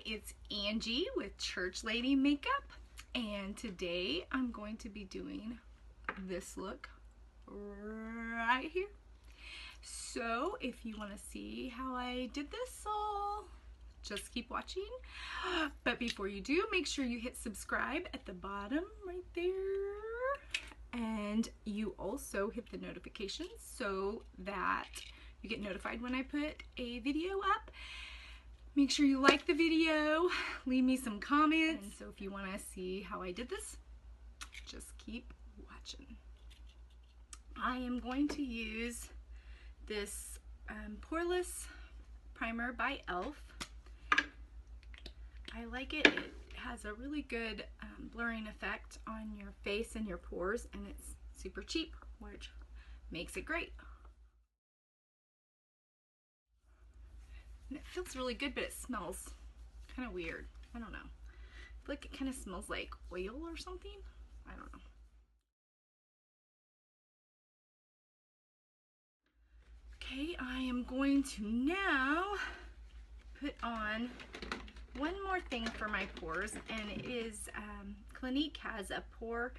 it's Angie with Church Lady Makeup, and today I'm going to be doing this look right here. So if you want to see how I did this, just keep watching. But before you do, make sure you hit subscribe at the bottom right there, and you also hit the notifications so that you get notified when I put a video up. Make sure you like the video, leave me some comments. And so if you want to see how I did this, just keep watching. I am going to use this poreless primer by e.l.f. I like it. It has a really good blurring effect on your face and your pores, and it's super cheap, which makes it great. And it feels really good, but it smells kind of weird. I don't know. I feel like it kind of smells like oil or something. I don't know. Okay, I am going to now put on one more thing for my pores, and it is Clinique has a pore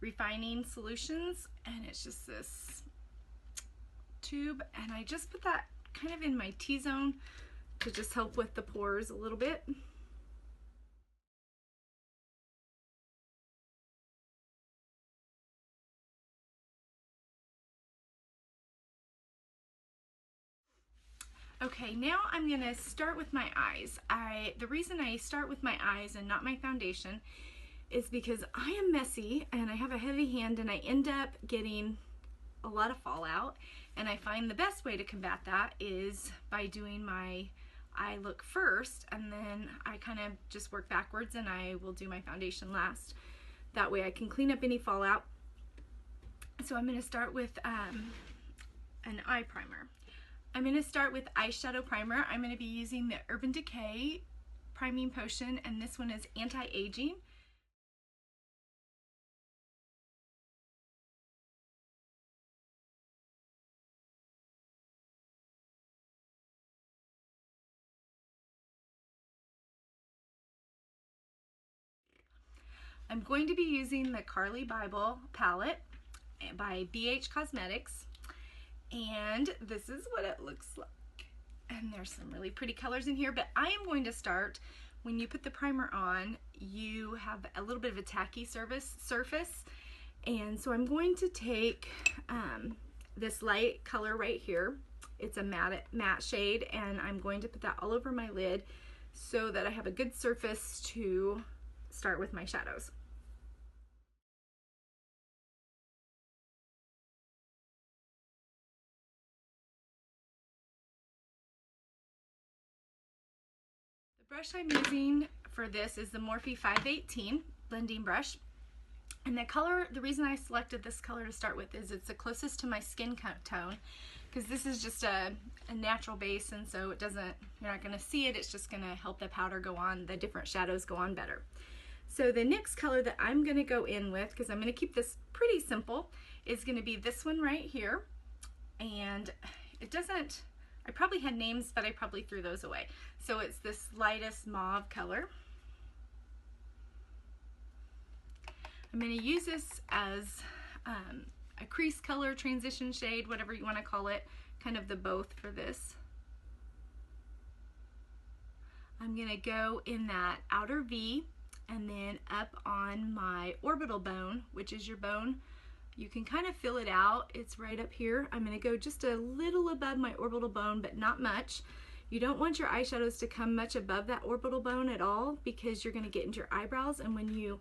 refining solutions, and it's just this tube, and I just put that kind of in my T-zone to just help with the pores a little bit. Okay, now I'm gonna start with my eyes. The reason I start with my eyes and not my foundation is because I am messy and I have a heavy hand, and I end up getting a lot of fallout, and I find the best way to combat that is by doing my eye look first, and then I kind of just work backwards, and I will do my foundation last. That way I can clean up any fallout. So I'm going to start with an eye primer. I'm going to start with eyeshadow primer. I'm going to be using the Urban Decay Priming Potion, and this one is anti-aging. I'm going to be using the Carli Babel palette by BH Cosmetics, and this is what it looks like. And there's some really pretty colors in here, but I am going to start, when you put the primer on, you have a little bit of a tacky surface, and so I'm going to take this light color right here. It's a matte shade, and I'm going to put that all over my lid so that I have a good surface to start with my shadows. The brush I'm using for this is the Morphe 518 blending brush, and the reason I selected this color to start with is it's the closest to my skin tone, because this is just a natural base, and so you're not going to see it. It's just going to help the powder go on, the different shadows go on better. So the next color that I'm going to go in with, because I'm going to keep this pretty simple, is going to be this one right here. And I probably had names, but I probably threw those away. So it's this lightest mauve color. I'm going to use this as a crease color, transition shade, whatever you want to call it, kind of the both for this. I'm going to go in that outer V, and then up on my orbital bone, which is your bone. You can kind of fill it out. It's right up here. I'm going to go just a little above my orbital bone, but not much. You don't want your eyeshadows to come much above that orbital bone at all, because you're going to get into your eyebrows, and when you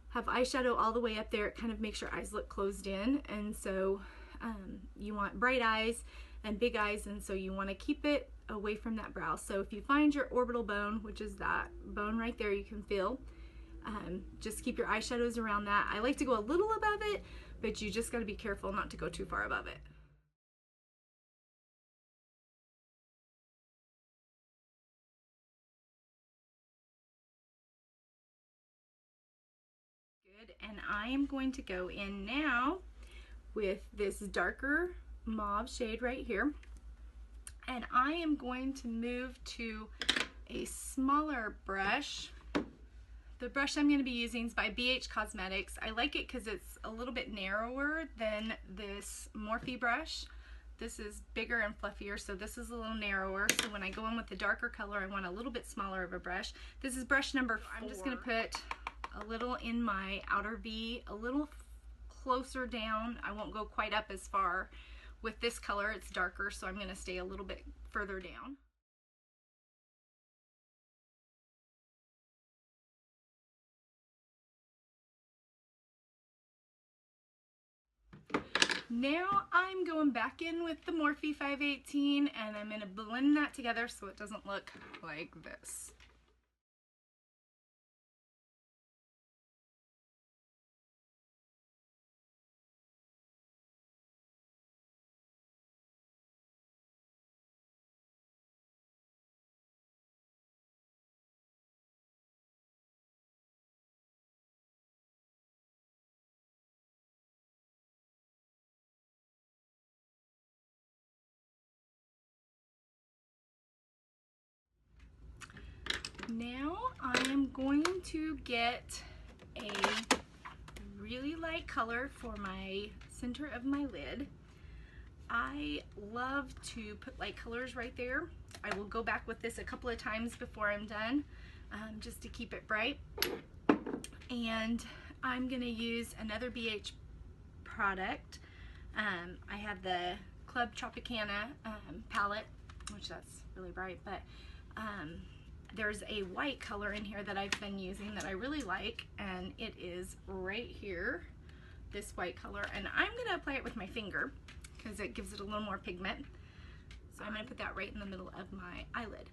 have eyeshadow all the way up there, it kind of makes your eyes look closed in, and so you want bright eyes and big eyes, and so you want to keep it away from that brow. So if you find your orbital bone, which is that bone right there, you can feel, just keep your eyeshadows around that. I like to go a little above it, but you just got to be careful not to go too far above it. Good, and I am going to go in now with this darker mauve shade right here, and I am going to move to a smaller brush. The brush I'm going to be using is by BH Cosmetics. I like it because it's a little bit narrower than this Morphe brush. This is bigger and fluffier, so this is a little narrower. So when I go in with the darker color, I want a little bit smaller of a brush. This is brush number 4. I'm just going to put a little in my outer V, a little closer down. I won't go quite up as far. With this color, it's darker, so I'm going to stay a little bit further down. Now I'm going back in with the Morphe 518 and I'm going to blend that together so it doesn't look like this. Now I am going to get a really light color for my center of my lid. I love to put light colors right there. I will go back with this a couple of times before I'm done, just to keep it bright. And I'm going to use another BH product. I have the Club Tropicana palette, which that's really bright, but there's a white color in here that I've been using that I really like, and it is right here, this white color, and I'm going to apply it with my finger because it gives it a little more pigment. So I'm going to put that right in the middle of my eyelid.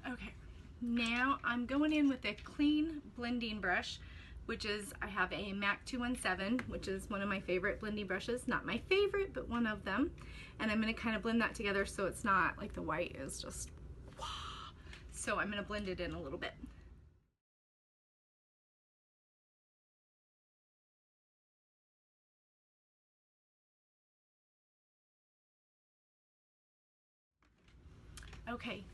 Okay, now I'm going in with a clean blending brush, which is, I have a MAC 217, which is one of my favorite blending brushes. Not my favorite, but one of them. And I'm going to kind of blend that together so it's not like the white is just, wow. So I'm going to blend it in a little bit. Okay,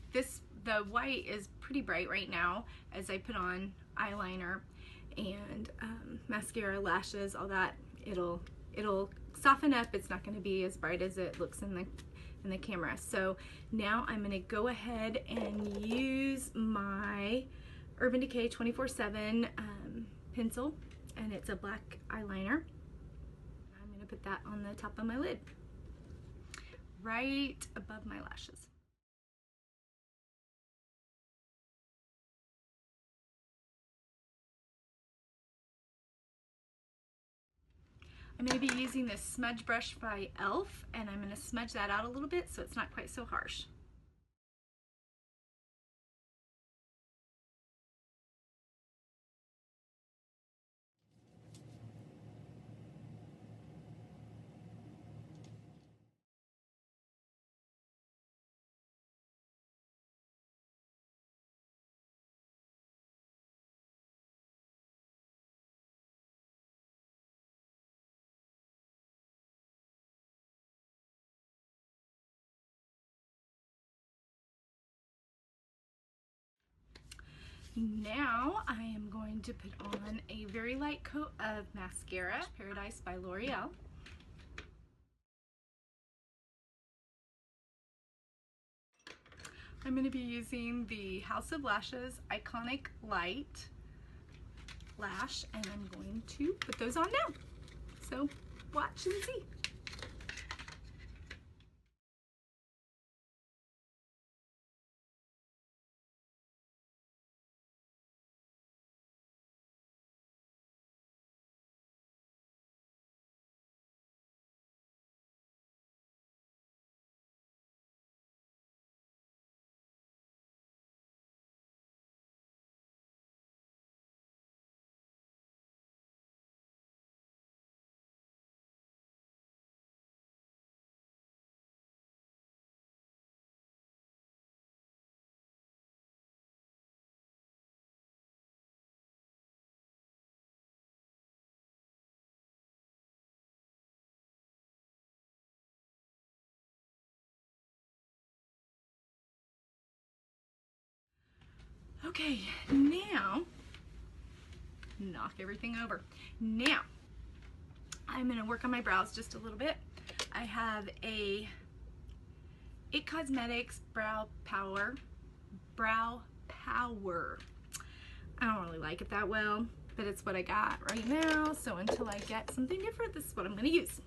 the white is pretty bright right now as I put on eyeliner and mascara, lashes, all that. It'll soften up. It's not going to be as bright as it looks in the camera. So now I'm going to go ahead and use my Urban Decay 24/7 pencil, and it's a black eyeliner. I'm going to put that on the top of my lid, right above my lashes. I'm going to be using this smudge brush by e.l.f. and I'm going to smudge that out a little bit so it's not quite so harsh. Now I am going to put on a very light coat of mascara, Paradise by L'Oreal. I'm going to be using the House of Lashes Iconic Light Lash, and I'm going to put those on now. So watch and see. Okay, now, knock everything over. Now, I'm gonna work on my brows just a little bit. I have a It Cosmetics Brow Power. I don't really like it that well, but it's what I got right now, so until I get something different, this is what I'm gonna use.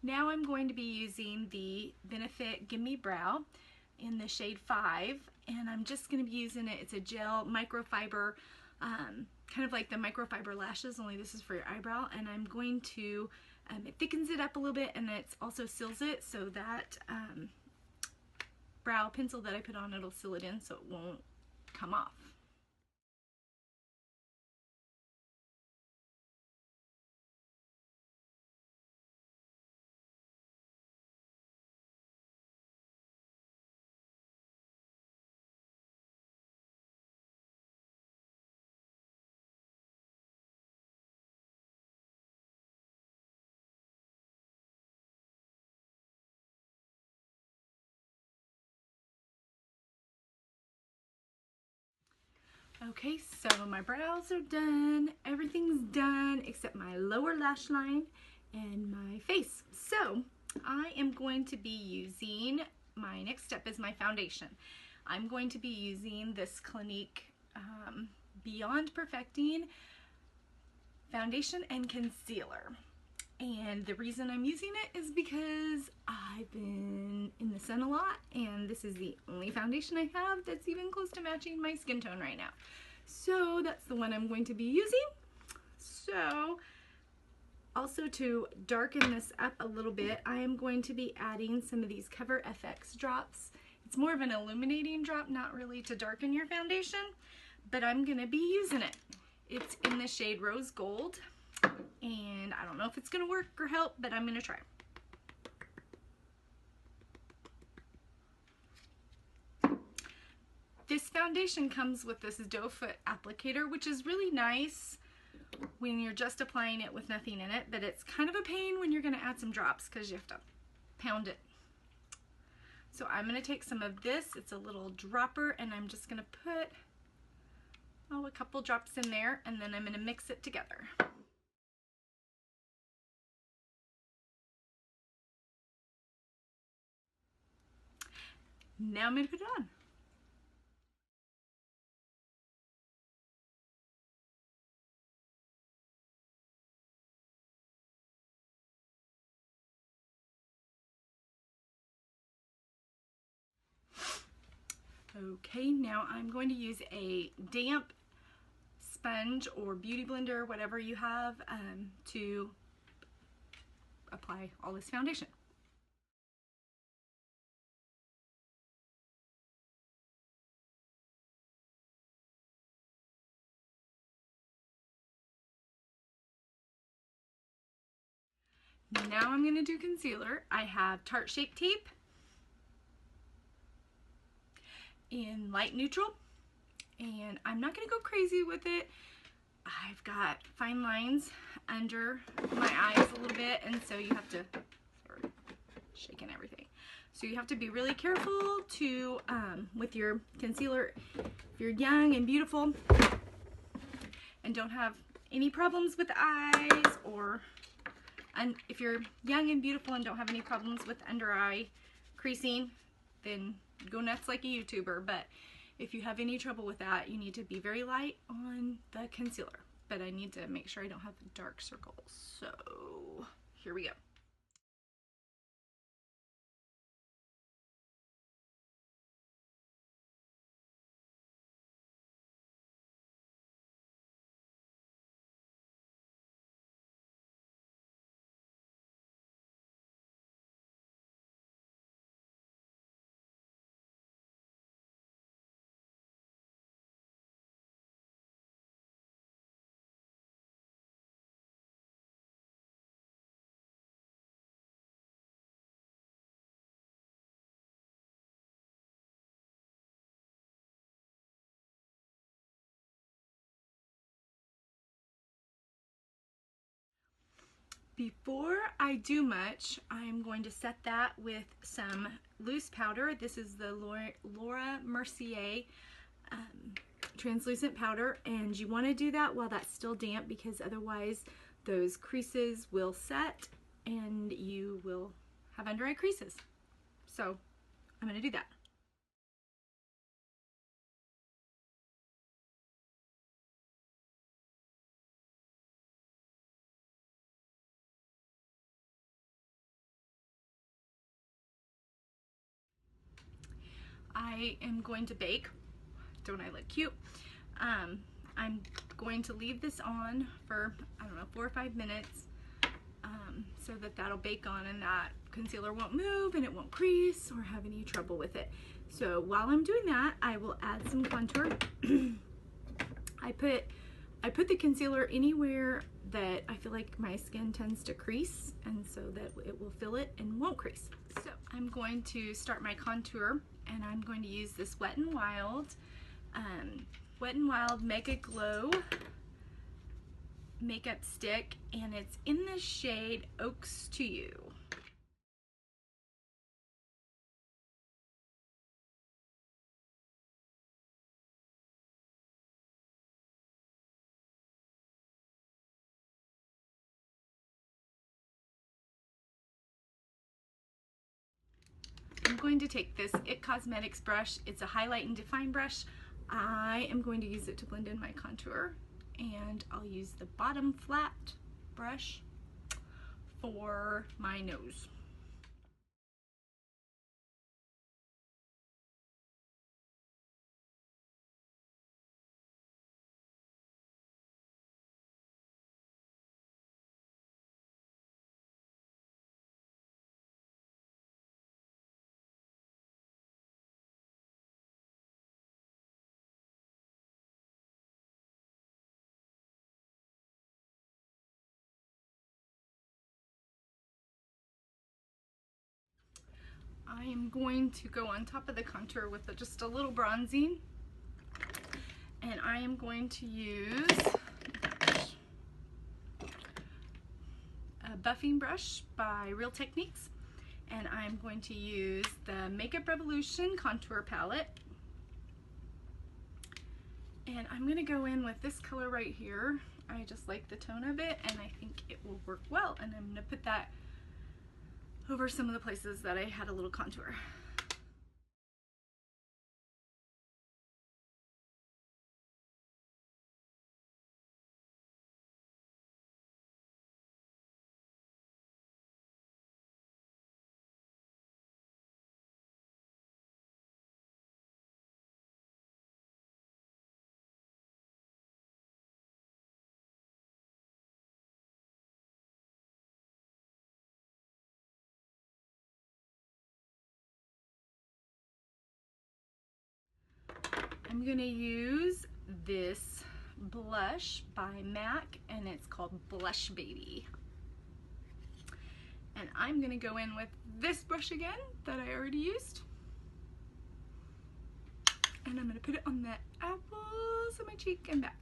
Now I'm going to be using the Benefit Gimme Brow in the shade 5, and I'm just going to be using it. It's a gel microfiber, kind of like the microfiber lashes, only this is for your eyebrow, and I'm going to, it thickens it up a little bit, and it also seals it, so that brow pencil that I put on, it'll seal it in so it won't come off. Okay, so my brows are done. Everything's done except my lower lash line and my face. So I am going to be using, my next step is my foundation. I'm going to be using this Clinique Beyond Perfecting foundation and concealer. And the reason I'm using it is because I've been in the sun a lot, and this is the only foundation I have that's even close to matching my skin tone right now. So that's the one I'm going to be using. So also to darken this up a little bit, I am going to be adding some of these Cover FX drops. It's more of an illuminating drop, not really to darken your foundation, but I'm going to be using it. It's in the shade Rose Gold. And I don't know if it's going to work or help, but I'm going to try. This foundation comes with this doe foot applicator, which is really nice when you're just applying it with nothing in it, but it's kind of a pain when you're going to add some drops because you have to pound it. So I'm going to take some of this, it's a little dropper, and I'm just going to put a couple drops in there, and then I'm going to mix it together. Now I'm going to put it on. Okay, now I'm going to use a damp sponge or beauty blender, whatever you have, to apply all this foundation. Now I'm going to do concealer. I have Tarte Shape Tape in light neutral, and I'm not going to go crazy with it. I've got fine lines under my eyes a little bit, and so you have to, sorry, shaking everything. So you have to be really careful to, with your concealer, if you're young and beautiful and don't have any problems with the eyes, or if you're young and beautiful and don't have any problems with under eye creasing, then go nuts like a YouTuber. But if you have any trouble with that, you need to be very light on the concealer. but I need to make sure I don't have dark circles. So here we go. Before I do much, I'm going to set that with some loose powder. This is the Laura Mercier translucent powder, and you want to do that while that's still damp because otherwise those creases will set and you will have under eye creases. So I'm going to do that. I am going to bake. Don't I look cute? I'm going to leave this on for, I don't know, 4 or 5 minutes so that that'll bake on and that concealer won't move and it won't crease or have any trouble with it. So while I'm doing that, I will add some contour. I put the concealer anywhere that I feel like my skin tends to crease, and so that it will fill it and won't crease. So I'm going to start my contour, and I'm going to use this Wet n Wild Mega Glow makeup stick, and it's in the shade Oaks to You. I'm going to take this IT Cosmetics brush. It's a highlight and define brush. I am going to use it to blend in my contour, and I'll use the bottom flat brush for my nose. I am going to go on top of the contour with just a little bronzing, and I am going to use a buffing brush by Real Techniques, and I'm going to use the Makeup Revolution contour palette, and I'm going to go in with this color right here. I just like the tone of it, and I think it will work well, and I'm going to put that over some of the places that I had a little contour. I'm gonna use this blush by MAC, and it's called Blush Baby. And I'm gonna go in with this brush again that I already used. And I'm gonna put it on the apples of my cheek and back.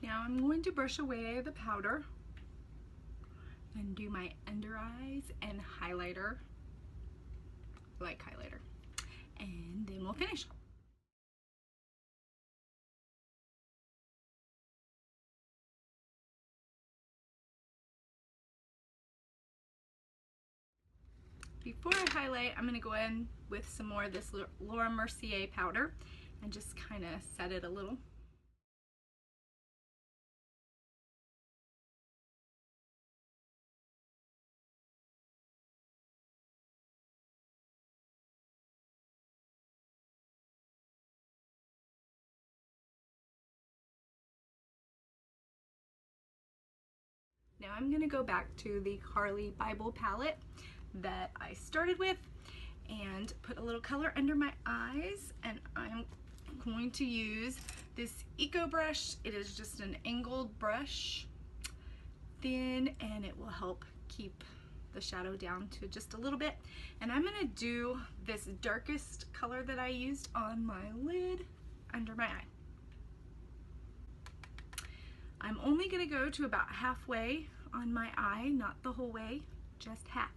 Now I'm going to brush away the powder, and do my under eyes and highlighter, like highlighter, and then we'll finish. Before I highlight, I'm going to go in with some more of this Laura Mercier powder and just kind of set it a little. Now I'm going to go back to the Carli Babel palette that I started with and put a little color under my eyes, and I'm going to use this Eco brush. It is just an angled brush, thin, and it will help keep the shadow down to just a little bit. And I'm going to do this darkest color that I used on my lid under my eye. I'm only going to go to about halfway on my eye, not the whole way, just half.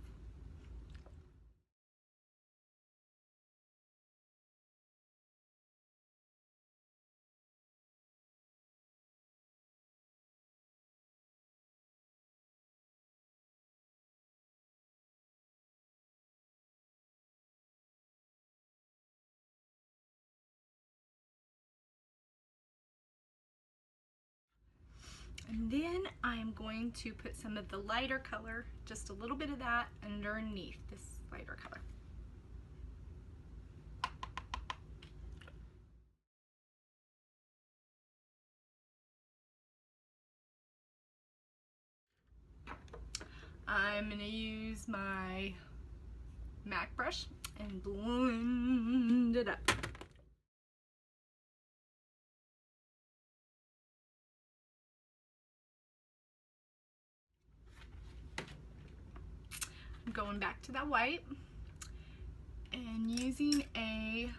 And then I'm going to put some of the lighter color, just a little bit of that underneath this lighter color. I'm going to use my MAC brush and blend it up. I'm going back to that white and using a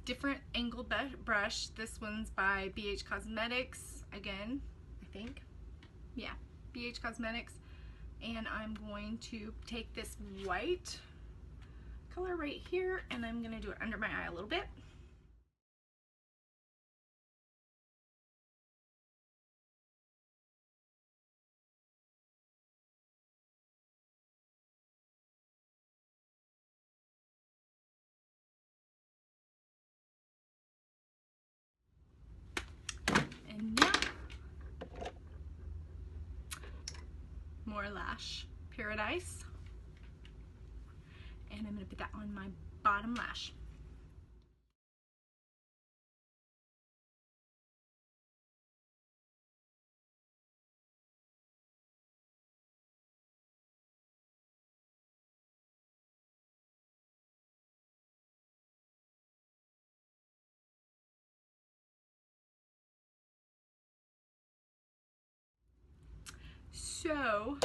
different angled brush. This one's by BH Cosmetics again, I think. Yeah, BH Cosmetics. And I'm going to take this white color right here and I'm going to do it under my eye a little bit. And now, more Lash Paradise. And I'm going to put that on my bottom lash. So,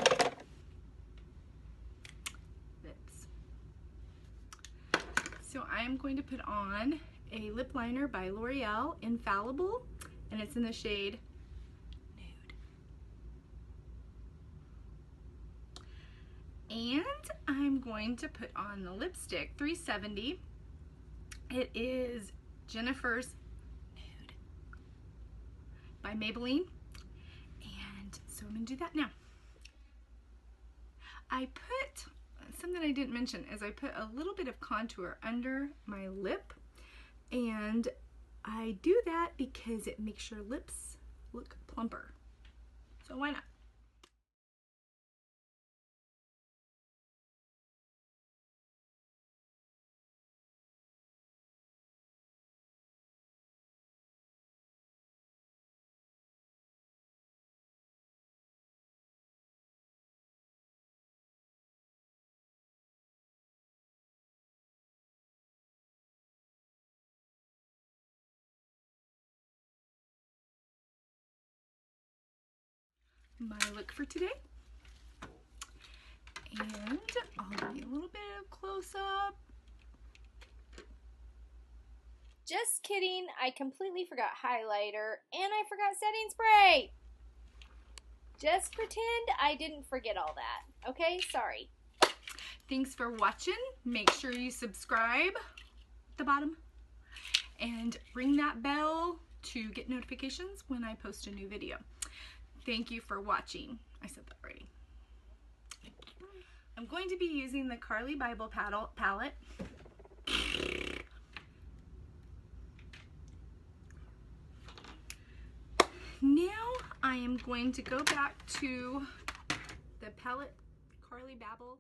I am going to put on a lip liner by L'Oreal, Infallible, and it's in the shade Nude. And I'm going to put on the lipstick 370. It is Jennifer's Nude by Maybelline. And so I'm going to do that now. I put something I didn't mention is I put a little bit of contour under my lip, and I do that because it makes your lips look plumper. So why not? My look for today, and I'll give you a little bit of close up. Just kidding, I completely forgot highlighter and I forgot setting spray. Just pretend I didn't forget all that. Okay, sorry. Thanks for watching. Make sure you subscribe at the bottom and ring that bell to get notifications when I post a new video. Thank you for watching. I said that already. I'm going to be using the Carli Babel palette. Now I am going to go back to the palette Carli Babel.